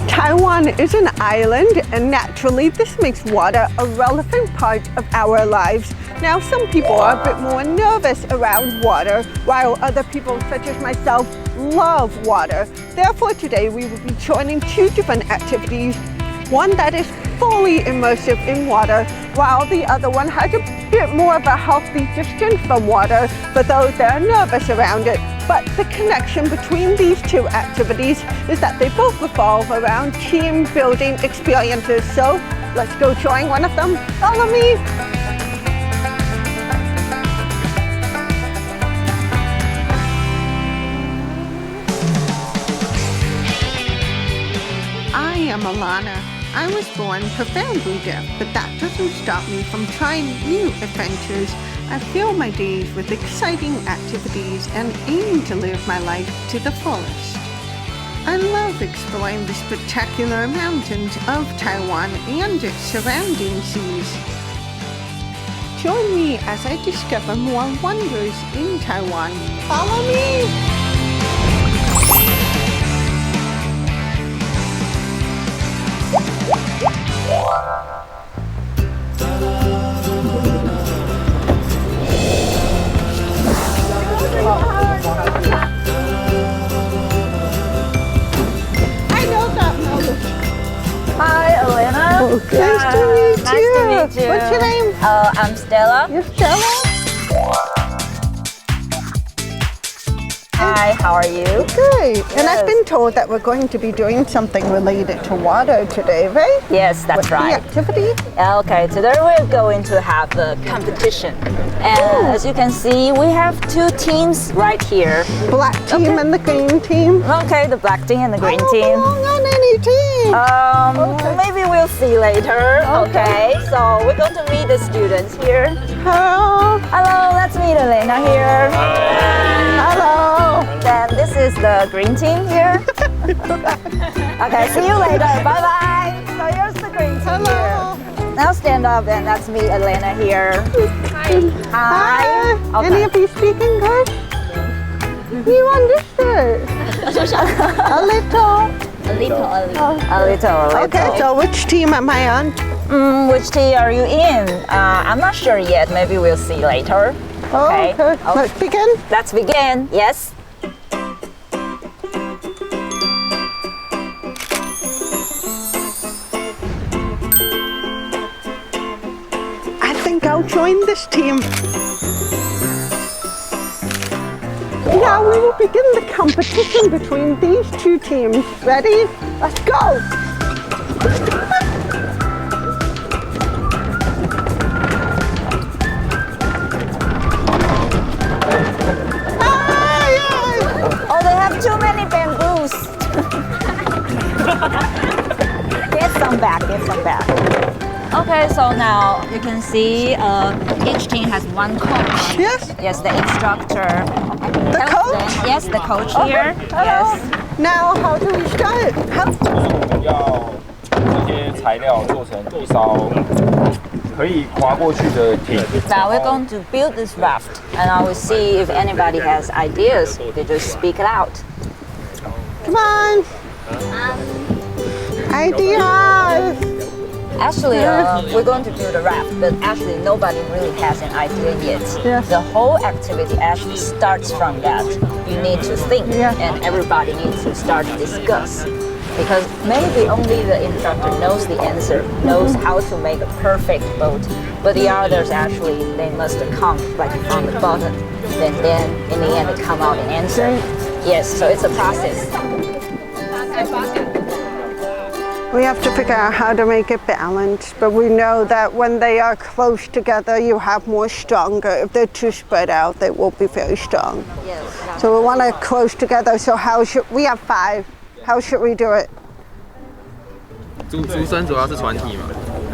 Taiwan is an island, and naturally this makes water a relevant part of our lives. Now, some people are a bit more nervous around water, while other people, such as myself, love water. Therefore, today we will be joining two different activities. One that is fully immersive in water, while the other one has a bit more of a healthy distance from water for those that are nervous around it. But the connection between these two activities is that they both revolve around team building experiences. So let's go join one of them. Follow me. I am Alana. I was born profoundly deaf, but that doesn't stop me from trying new adventures. I fill my days with exciting activities and aim to live my life to the fullest. I love exploring the spectacular mountains of Taiwan and its surrounding seas. Join me as I discover more wonders in Taiwan. Follow me! Hi, Alana. Oh, nice to meet you. Nice to meet you. What's your name? I'm Stella. You're Stella? Hi, how are you? Good. And I've Yes. been told that we're going to be doing something related to water today, right? Yes, that's What's right. the activity? Okay, today we're going to have a competition. And as you can see, we have two teams right here. Black team and the green team. Okay, the black team and the green I don't team. belong on any team. Okay. Maybe we'll see later. Okay. Okay, so we're going to meet the students here. Hello. Hello, let's meet Elena here. Hello. Then this is the green team here. Okay, see you later. Bye bye. So here's the green team Hello. here. Now stand up and let's meet Elena here. Hi. Hi. Okay. Any of you speak English? You understood? A little. A little. Okay, so which team am I on? Which team are you in? I'm not sure yet. Maybe we'll see later. Okay. Let's begin. Let's begin. Yes. I think I'll join this team. Now we will begin the competition between these two teams. Ready? Let's go! Oh, they have too many bamboos. Get some back, get some back. Okay, so now you can see each team has one coach. Yes? Yes, the instructor. The Help coach? them. Yes, the coach here. Hello. Yes. Now, how do we start? How? 要这些材料做成一艘可以划过去的艇。 Now we're going to build this raft, and I will see if anybody has ideas. They just speak it out. Come on! Ideas! Actually, we're going to build a raft, but actually nobody really has an idea yet. Yes. The whole activity actually starts from that. You need to think, Yeah. and everybody needs to start to discuss. Because maybe only the instructor knows the answer, knows how to make a perfect boat, but the others actually, they must come like from the bottom. Then in the end, they come out and answer. Yes, so it's a process. We have to figure out how to make it balanced, but we know that when they are close together, you have more stronger. If they're too spread out, they won't be very strong. Yes. So we want to close together. So how should we have 5? How should we do it? 主身主要是船体嘛，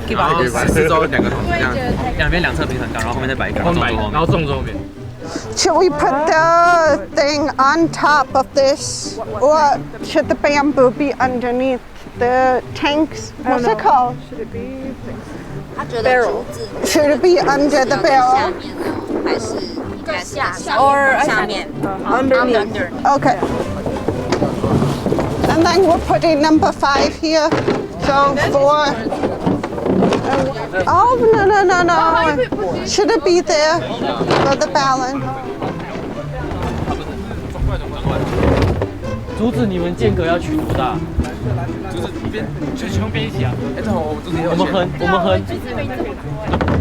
然后四周两个桶这样，两边两侧平衡高，然后后面再摆一个，然后重后面。 Should we put the thing on top of this, or should the bamboo be underneath the tanks? What's it called? Should it be barrel. Should it be under the barrel? Or Underneath. Okay. And then we're putting number 5 here. So 4. Oh, no. Should it be there for the balance? 竹子，你们间隔要取多大？就全部编一起啊！哎，正好我们竹子也有。我们横。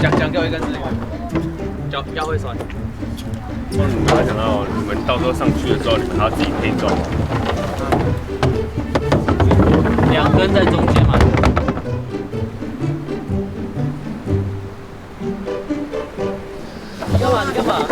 讲掉一根是那个，腰会酸。突然想到，你们到时候上去的时候，你们还要自己配重。2根在中间嘛。干嘛？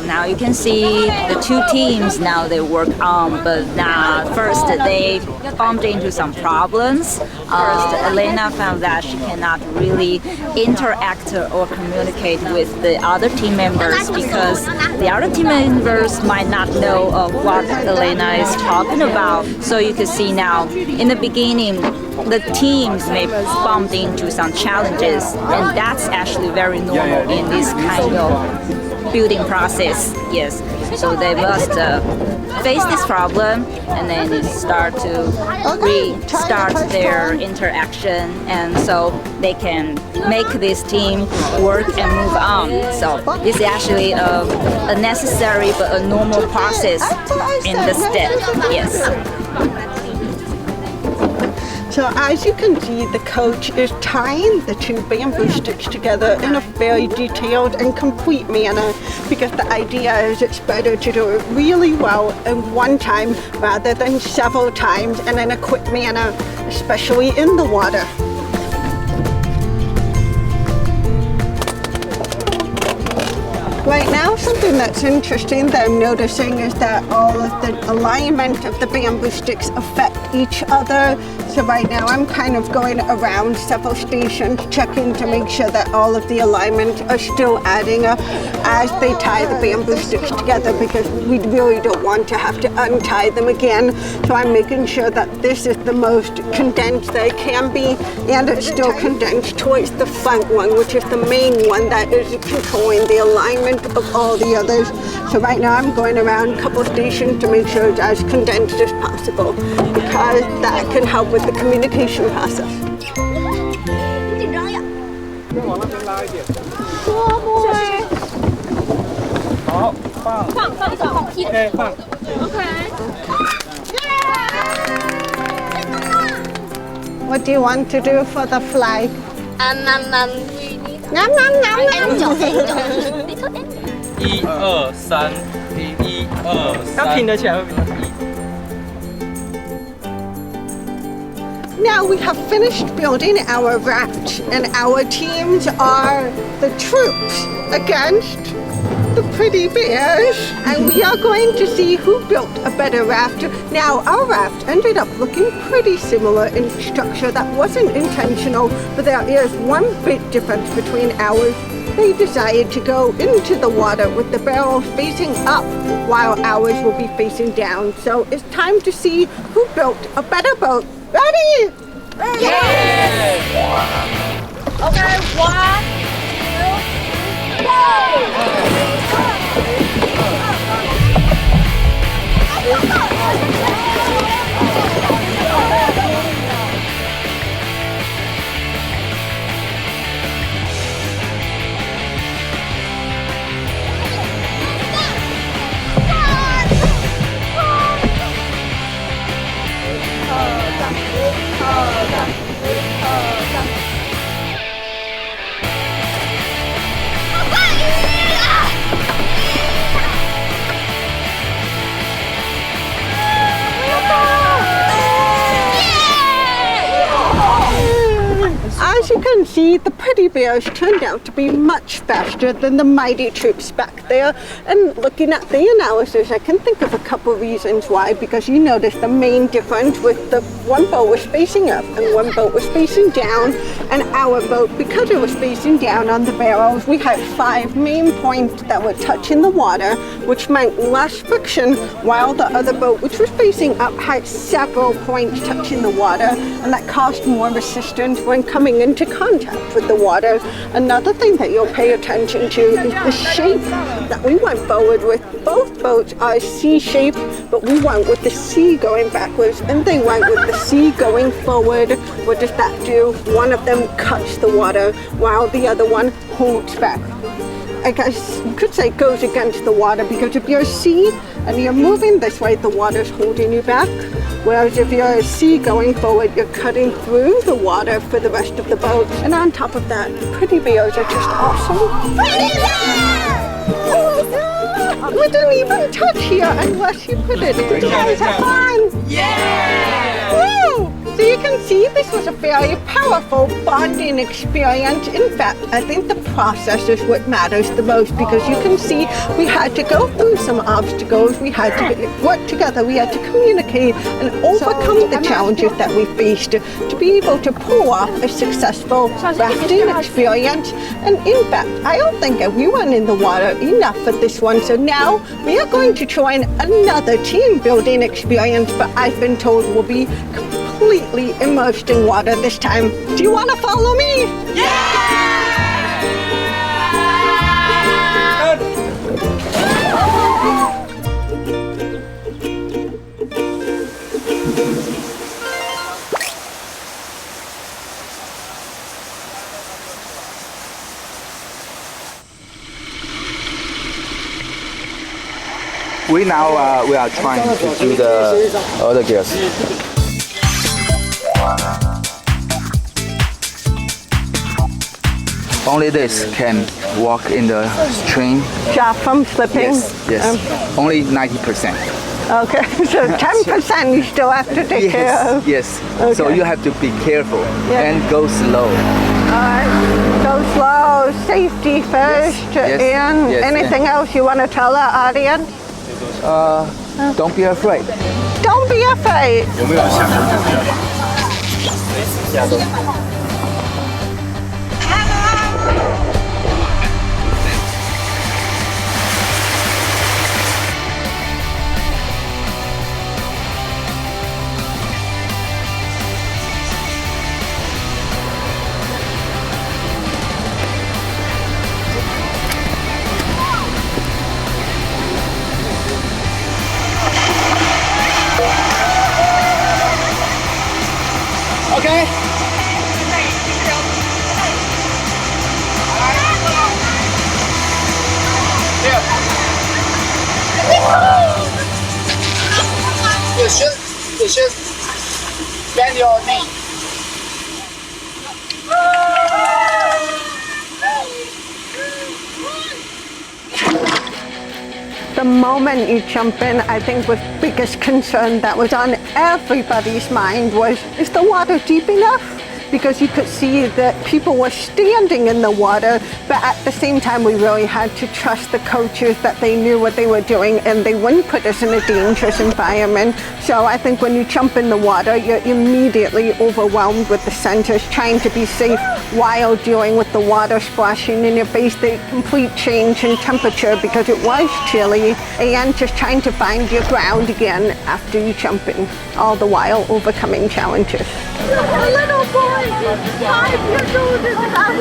Now you can see the 2 teams now they work on, but now first they bumped into some problems. Alana found that she cannot really interact or communicate with the other team members because the other team members might not know of what Alana is talking about. So you can see now in the beginning the teams may bump into some challenges, and that's actually very normal in this kind of building process. Yes, so they must face this problem and then start to restart their interaction, and so they can make this team work and move on. So this is actually a necessary but a normal process in the step. Yes. So as you can see, the coach is tying the 2 bamboo sticks together in a very detailed and complete manner, because the idea is it's better to do it really well in one time rather than several times and in a quick manner, especially in the water. Right now, something that's interesting that I'm noticing is that all of the alignment of the bamboo sticks affect each other. So right now I'm kind of going around several stations checking to make sure that all of the alignments are still adding up as they tie the bamboo sticks together, because we really don't want to have to untie them again. So I'm making sure that this is the most condensed that it can be, and it's still condensed towards the front one, which is the main one that is controlling the alignment of all the others. So right now I'm going around a couple stations to make sure it's as condensed as possible, because that can help with the communication process. 好，放。OK， 放。What do you want to do for the flag? Nom, nom, nom, nom. 1、2、3，1、2、3。要挺得起来。 Now we have finished building our raft, and our teams are the troops against the pretty bears, and we are going to see who built a better raft. Now our raft ended up looking pretty similar in structure. That wasn't intentional, but there is one big difference between ours. They decided to go into the water with the barrel facing up, while ours will be facing down. So it's time to see who built a better boat. Ready? Yes! Okay, 1, 2, As you can see, the pretty bears turned out to be much faster than the mighty troops back there. And looking at the analysis, I can think of a couple reasons why, because you notice the main difference with the one boat was facing up and one boat was facing down, and our boat, because it was facing down on the barrels, we had 5 main points that were touching the water, which meant less friction, while the other boat, which was facing up, had several points touching the water, and that caused more resistance when coming into into contact with the water. Another thing that you'll pay attention to is the shape that we went forward with. Both boats are C-shaped, but we went with the C going backwards and they went with the C going forward. What does that do? One of them cuts the water while the other one holds back. I guess you could say goes against the water, because if you're C and you're moving this way, the water's holding you back. Whereas if you're a C going forward, you're cutting through the water for the rest of the boat. And on top of that, pretty bears are just awesome. Pretty bears! We don't even touch here unless you put it in. You guys have fun! Yeah! Woo! So you can see this was a very powerful bonding experience. In fact, I think the process is what matters the most, because you can see we had to go through some obstacles, we had to work together, we had to communicate and overcome the challenges that we faced to be able to pull off a successful rafting experience. And in fact, I don't think we went in the water enough for this one. So now we are going to join another team building experience, but I've been told we'll be completely immersed in water this time. Do you want to follow me? Yeah! We are trying to do the other gears. Only this can walk in the stream. Stop from slipping? Yes. Only 90%. Okay, so 10% you still have to take care of. Yes. Okay. So you have to be careful and go slow. Alright, go slow, safety first, and anything else you want to tell our audience? Don't be afraid. Don't be afraid. 有没有下楼下楼。 Okay. You should bend your knee. The moment you jump in, I think the biggest concern that was on everybody's mind was, is the water deep enough? Because you could see that people were standing in the water, but at the same time we really had to trust the coaches that they knew what they were doing and they wouldn't put us in a dangerous environment. So I think when you jump in the water, you're immediately overwhelmed with the sensors, trying to be safe while dealing with the water splashing in your face, the complete change in temperature because it was chilly, and just trying to find your ground again after you jump in, all the while overcoming challenges. A little boy is 5 years old and I'm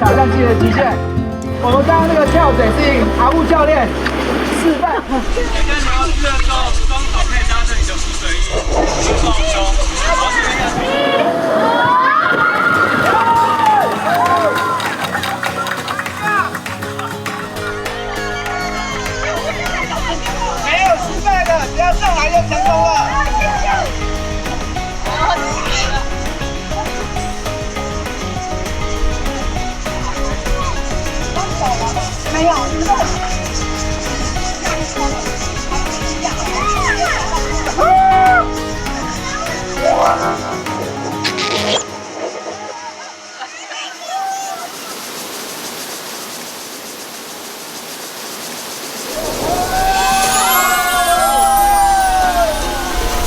挑战自己的极限。我们刚刚那个跳水是阿布教练示范。今天你要试的时候，双手可以搭着你的浮水衣，放松，然后这边下去。没有失败的，只要上来就成功了。没有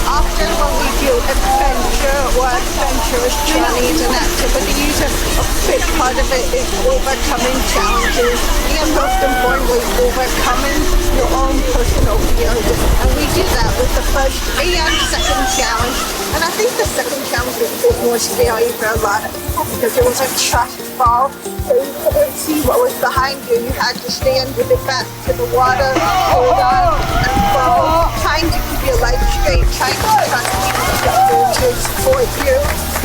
，Often when we do adventurous journeys and activities, a big part of it is overcoming challenges and most importantly, overcoming your own personal fears. And we did that with the first and second challenge. And I think the second challenge was more scary for a lot of people because it was a trust fall. So you couldn't see what was behind you. You had to stand with your back to the water, hold on, and fall, trying to keep your legs straight, trying to trust people to support you.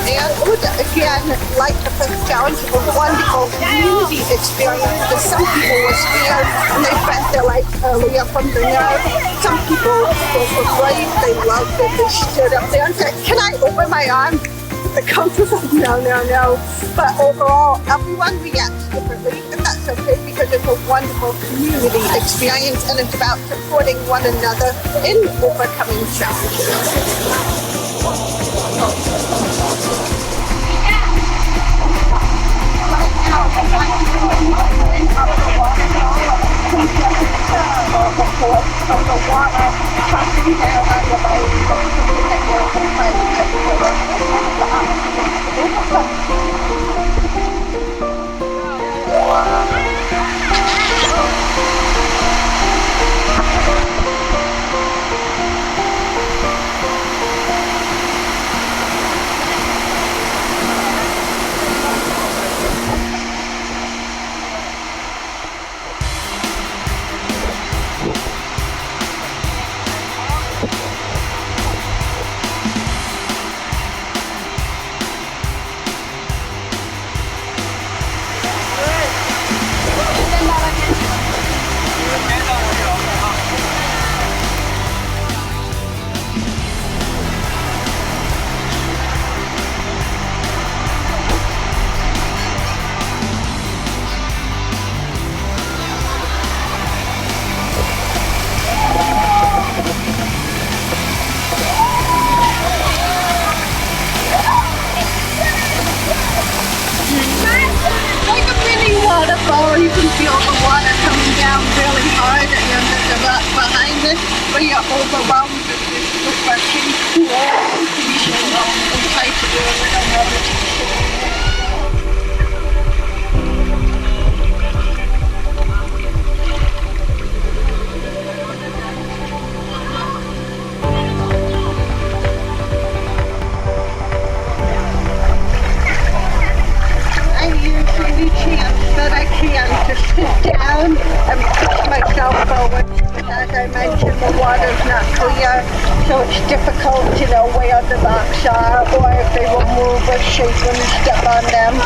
And it was, again, like the first challenge, a wonderful community experience because some people were scared and they spent their life early up on the nerve. Some people were brave, they loved it, they stood up there and said, "Can I open my arms?" The coach was like, no. But overall, everyone reacts differently, and that's okay because it's a wonderful community experience and it's about supporting one another in overcoming challenges. You can feel the water coming down really hard and then there's a rock behind it, but you're overwhelmed with this refreshing, cool condition and try to do a little meditation. That I can to sit down and push myself forward. As I mentioned, the water's not clear, so it's difficult to know where the rocks are or if they will move or shake when you step on them.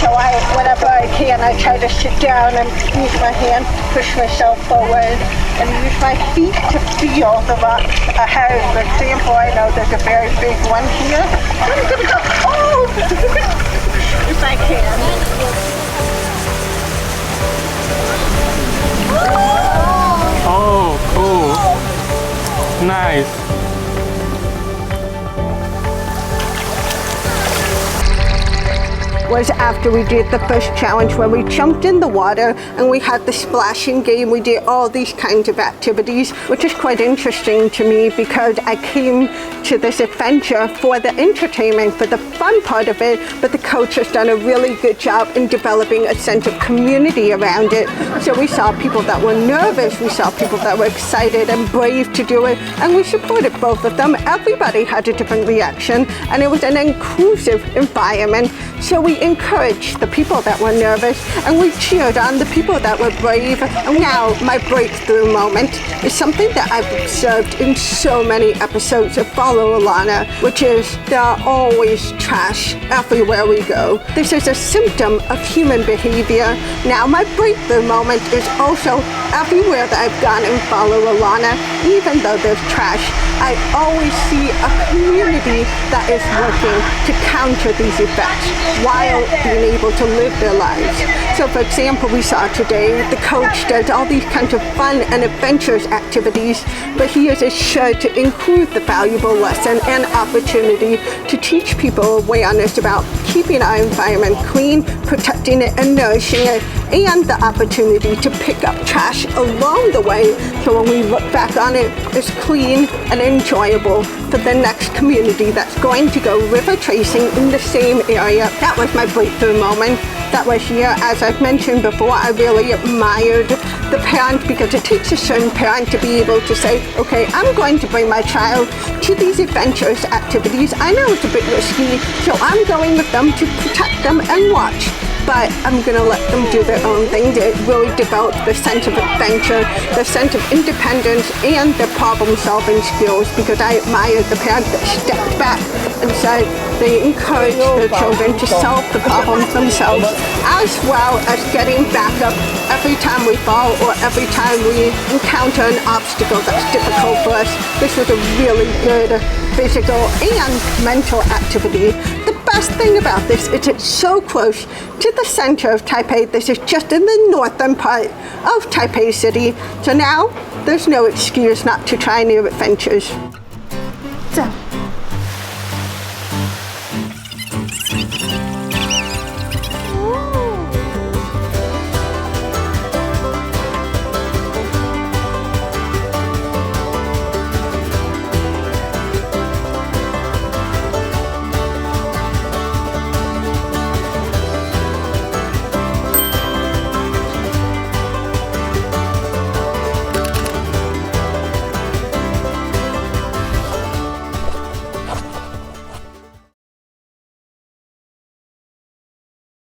So whenever I can, I try to sit down and use my hands to push myself forward and use my feet to feel the rocks ahead. For example, I know there's a very big one here. I'm gonna go, if I can. Oh, cool. Nice. Was after we did the first challenge where we jumped in the water and we had the splashing game. We did all these kinds of activities, which is quite interesting to me because I came to this adventure for the entertainment, for the fun part of it, but the coach has done a really good job in developing a sense of community around it. So we saw people that were nervous, we saw people that were excited and brave to do it, and we supported both of them. Everybody had a different reaction, and it was an inclusive environment. So we encouraged the people that were nervous, and we cheered on the people that were brave. And now my breakthrough moment is something that I've observed in so many episodes of Follow Alana, which is there are always trash everywhere we go. This is a symptom of human behavior. Now my breakthrough moment is also everywhere that I've gone and Follow Alana, even though there's trash, I always see a community that is working to counter these effects while being able to live their lives. So for example, we saw today the coach does all these kinds of fun and adventurous activities, but he is assured to include the valuable lesson and opportunity to teach people awareness about keeping our environment clean, protecting it and nourishing it, and the opportunity to pick up trash along the way, so when we look back on it, it's clean and enjoyable for the next community that's going to go river tracing in the same area. That was my breakthrough moment. That was here, as I've mentioned before, I really admired the parent, because it takes a certain parent to be able to say, okay, I'm going to bring my child to these adventurous activities. I know it's a bit risky, so I'm going with them to protect them and watch. But I'm going to let them do their own thing. They really develop the sense of adventure, the sense of independence, and their problem-solving skills, because I admired the parent that stepped back and said they encourage their children to solve the problems themselves, as well as getting back up every time we fall or every time we encounter an obstacle that's difficult for us. This was a really good physical and mental activity. The best thing about this is it's so close to the center of Taipei. This is just in the northern part of Taipei City. So now there's no excuse not to try new adventures. 这样